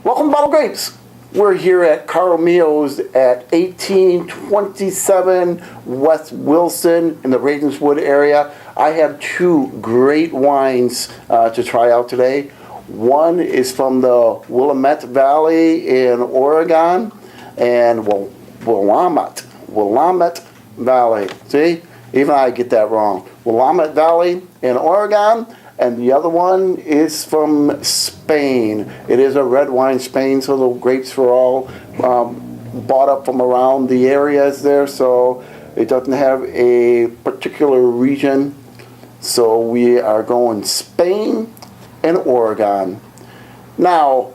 Welcome to Bottle Grapes. We're here at Carl Meo's at 1827 West Wilson in the Ravenswood area. I have two great wines to try out today. One is from the Willamette Valley in Oregon, and Willamette Valley. See, even I get that wrong. Willamette Valley in Oregon. And the other one is from Spain. It is a red wine, Spain, so the grapes were all bought up from around the areas there, so it doesn't have a particular region. So we are going Spain and Oregon. Now,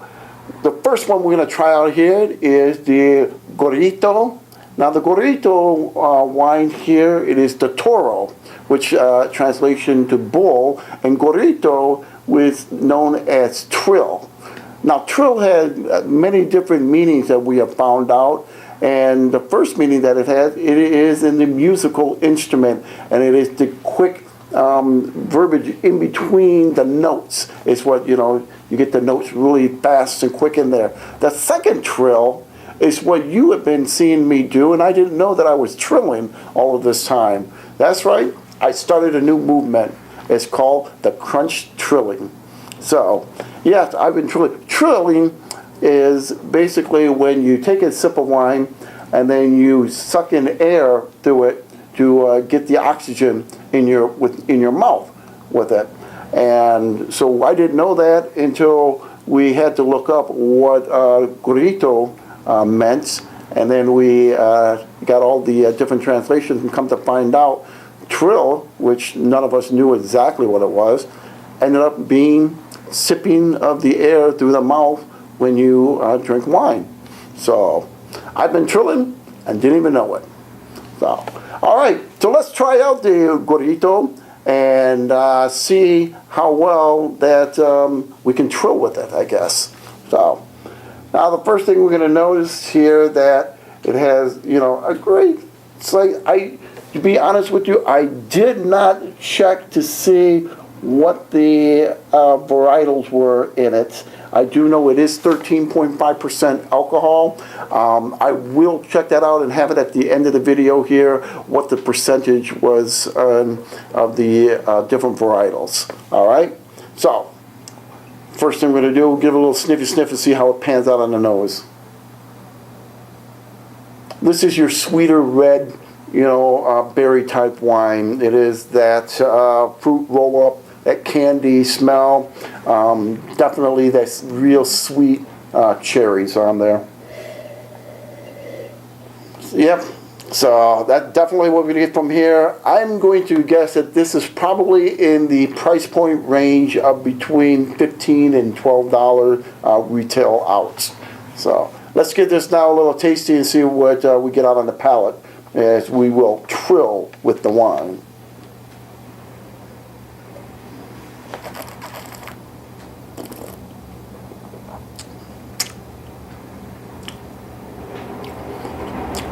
the first one we're going to try out here is the Gorrito. Now, the Gorrito wine here, it is the Toro, which translation to bull, and Gorrito was known as TRILL. Now, TRILL had many different meanings that we have found out, and the first meaning that it has, it is in the musical instrument, and it is the quick verbiage in between the notes. It's what, you get the notes really fast and quick in there. The second trill is what you have been seeing me do, and I didn't know that I was trilling all of this time. That's right. I started a new movement. It's called the Krunch trilling. So, yes, I've been trilling. Trilling is basically when you take a sip of wine and then you suck in air through it to get the oxygen in your mouth with it. And so I didn't know that until we had to look up what Gorrito meant, and then we got all the different translations and come to find out trill, which none of us knew exactly what it was, ended up being sipping of the air through the mouth when you drink wine. So I've been trilling and didn't even know it. So, all right, so let's try out the Gorrito and see how well that we can trill with it, I guess. So now the first thing we're going to notice here that it has, a great, it's like, to be honest with you, I did not check to see what the varietals were in it. I do know it is 13.5% alcohol. I will check that out and have it at the end of the video here, what the percentage was of the different varietals. All right? So, first thing we're going to do, give it a little sniffy sniff and see how it pans out on the nose. This is your sweeter red, berry type wine. It is that fruit roll up, that candy smell. Definitely that real sweet cherries on there. Yep. So that's definitely what we're going to get from here. I'm going to guess that this is probably in the price point range of between $15 and $12 retail out. So let's get this now a little tasty and see what we get out on the palate as we will trill with the wine.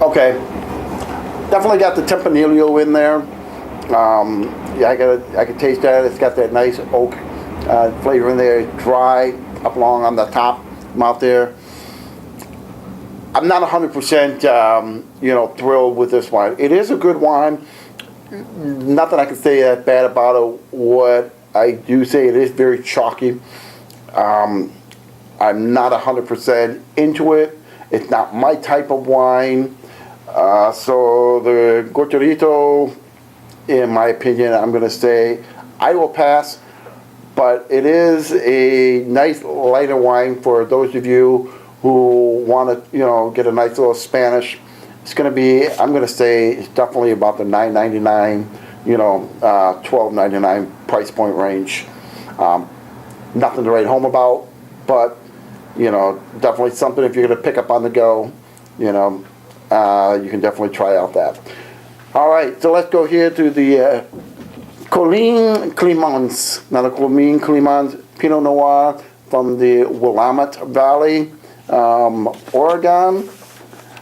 Okay, definitely got the Tempranillo in there. Yeah, I can taste that. It's got that nice oak flavor in there, dry up along on the top mouth there. I'm not 100% thrilled with this wine. It is a good wine. Nothing I can say that bad about it. What I do say, it is very chalky. I'm not 100% into it. It's not my type of wine. So the Gorrito, in my opinion, I'm going to say I will pass. But it is a nice lighter wine for those of you who want to, get a nice little Spanish. It's going to be, I'm going to say, it's definitely about the $9.99, $12.99 price point range. Nothing to write home about, but, definitely something if you're going to pick up on the go, you can definitely try out that. All right, so let's go here to the Colline Clémence. Now the Colline Clémence Pinot Noir from the Willamette Valley, Oregon.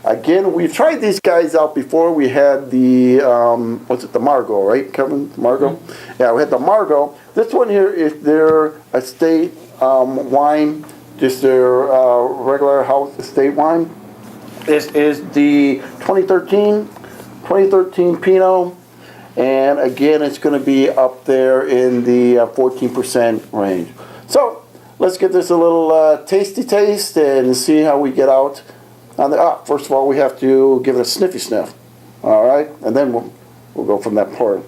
Again, we've tried these guys out before. We had the, the Margot, right, Kevin? Margot? Mm-hmm. Yeah, we had the Margot. This one here is their estate wine just their regular house estate wine. This is the 2013 Pinot, and again, it's going to be up there in the 14% range. So let's get this a little tasty taste and see how we get out on the. First of all, we have to give it a sniffy sniff. All right, and then we'll go from that part.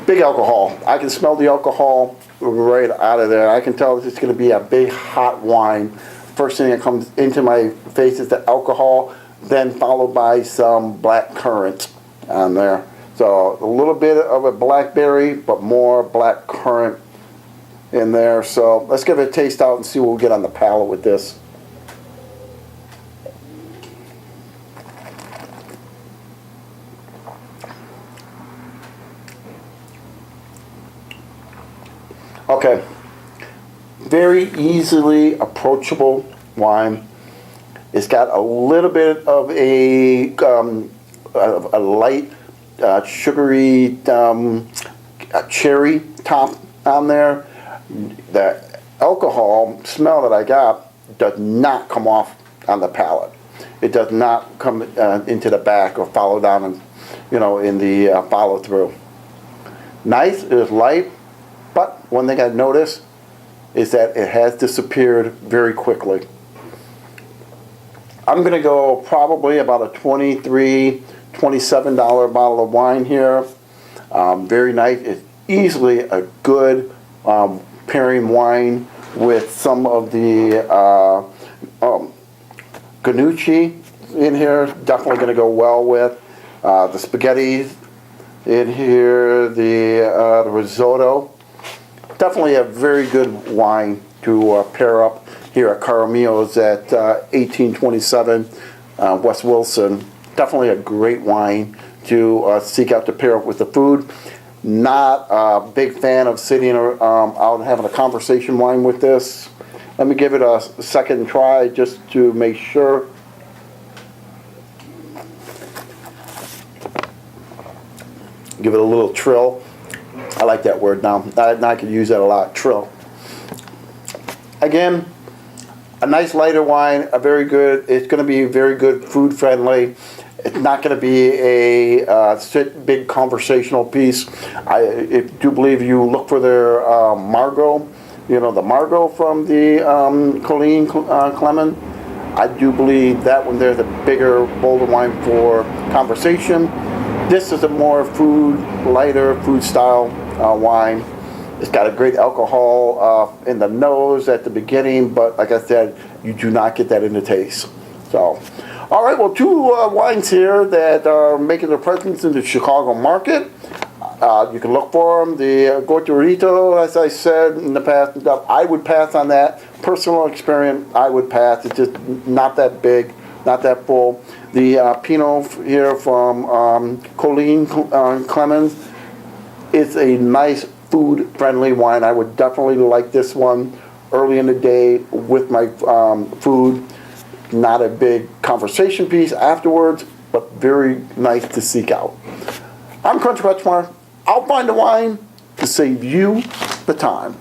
Big alcohol. I can smell the alcohol right out of there. I can tell it's going to be a big hot wine. First thing that comes into my face is the alcohol, then followed by some black currant on there. So a little bit of a blackberry, but more black currant in there. So let's give it a taste out and see what we get on the palate with this. Okay, very easily approachable wine. It's got a little bit of a light sugary cherry top on there. The alcohol smell that I got does not come off on the palate. It does not come into the back or follow down, in the follow through. Nice, it is light. But one thing I've noticed is that it has disappeared very quickly. I'm going to go probably about a $23, $27 bottle of wine here. Very nice. It's easily a good pairing wine with some of the Krunch in here. Definitely going to go well with the spaghetti in here, the risotto. Definitely a very good wine to pair up here at Caramillo's at 1827 West Wilson. Definitely a great wine to seek out to pair up with the food. Not a big fan of sitting out and having a conversation wine with this. Let me give it a second try just to make sure. Give it a little trill. I like that word now. I can use that a lot. Trill. Again, a nice lighter wine. A very good. It's going to be very good, food friendly. It's not going to be a big conversational piece. I do believe you look for their Margot. The Margot from the Colleen Clement. I do believe that one there's a bigger, bolder wine for conversation. This is a more lighter food style wine. It's got a great alcohol in the nose at the beginning, but like I said, you do not get that in the taste. So, all right, well, two wines here that are making their presence in the Chicago market. You can look for them. The Gortorito, as I said in the past, I would pass on that. Personal experience, I would pass. It's just not that big, not that full. The Pinot here from Colleen Clemens is a nice food-friendly wine. I would definitely like this one early in the day with my food. Not a big conversation piece afterwards, but very nice to seek out. I'm Krunch. I'll find a wine to save you the time.